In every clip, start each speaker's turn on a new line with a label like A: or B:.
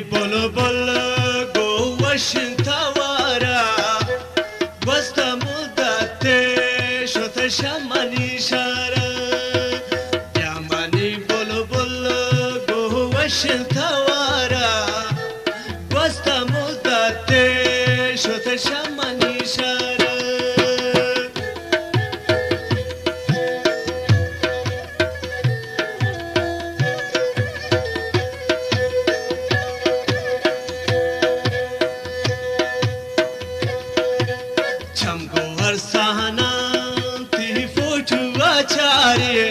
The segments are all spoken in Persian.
A: بلو بلو گوش توارا بست مدت شد شمانی شارا یمانی بلو بلو گوش توارا بست مدت شد شمانی شارا ती फोटुआ चारिये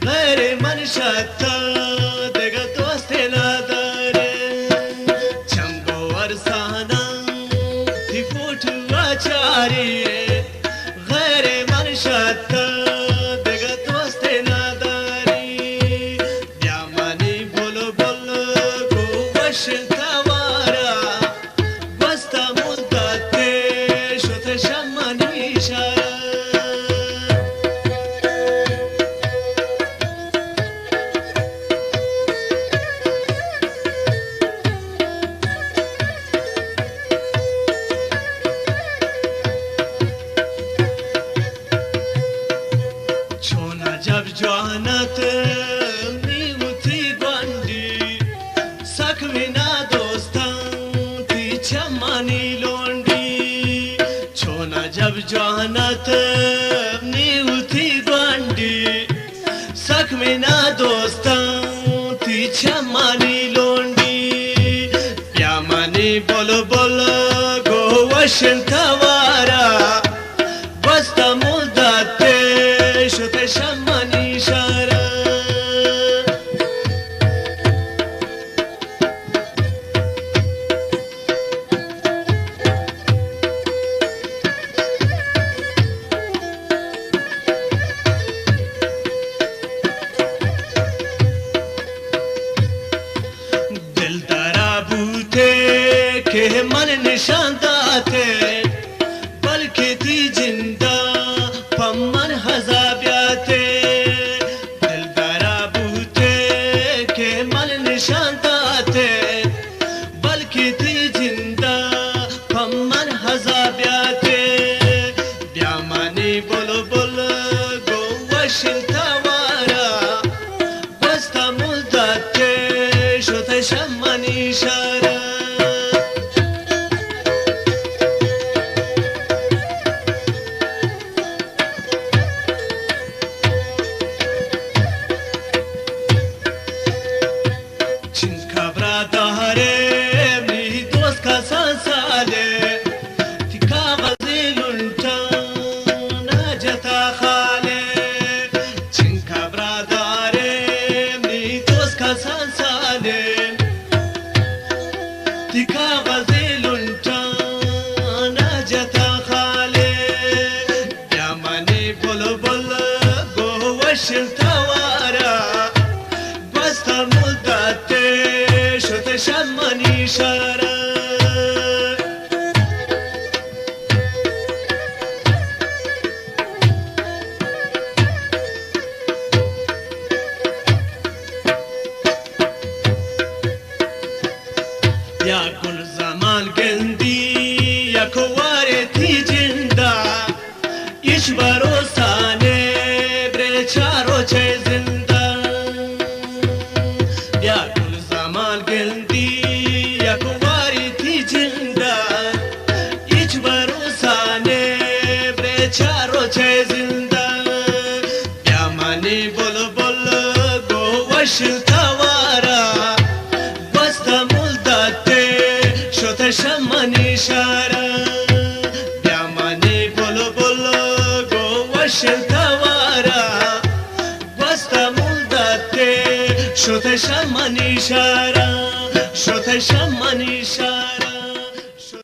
A: मेरे मन शता देगा दोस्ते नादारे चंगो अरसाना ती फोटुआ चारिये गैरे मन शता देगा दोस्ते नादारी यामानी बोलो बोलो गो वशंतवारा बस्ता मुद्दते शोते शमनी शरा जब जवानत नीवती बंडी सकविना दोस्तां ती चमानी लोंडी छोना जब जवानत नीवती बंडी सकविना दोस्तां ती चमानी लोंडी यामानी बोलो बोलो गो वशंतवारा बस्ता मुद्दते شده شمانی شارا دل دارا بوته که من نشان داته بلکه تی جندا پمن حزابیاته دل دارا بوته که من نشان داته بلکه تی جندا پمن حزابیاته بیامانی بلو بلو گو وشنتوارا بستا مدته شده شمانی شارا شمانی شارا یا گل زمان گندی یا کواره تی جندا ایش بروستانه بره چارو چه زندا یا گل زمان گندی یا کواره تی جندا ایش بروستانه بره چارو چه زندا یا منی بلو بلو گو وشنتوارا شمانی شارا بیامانی بلو بلو گو وشنتوارا بستا مدته شده شمانی شارا شده شمانی شارا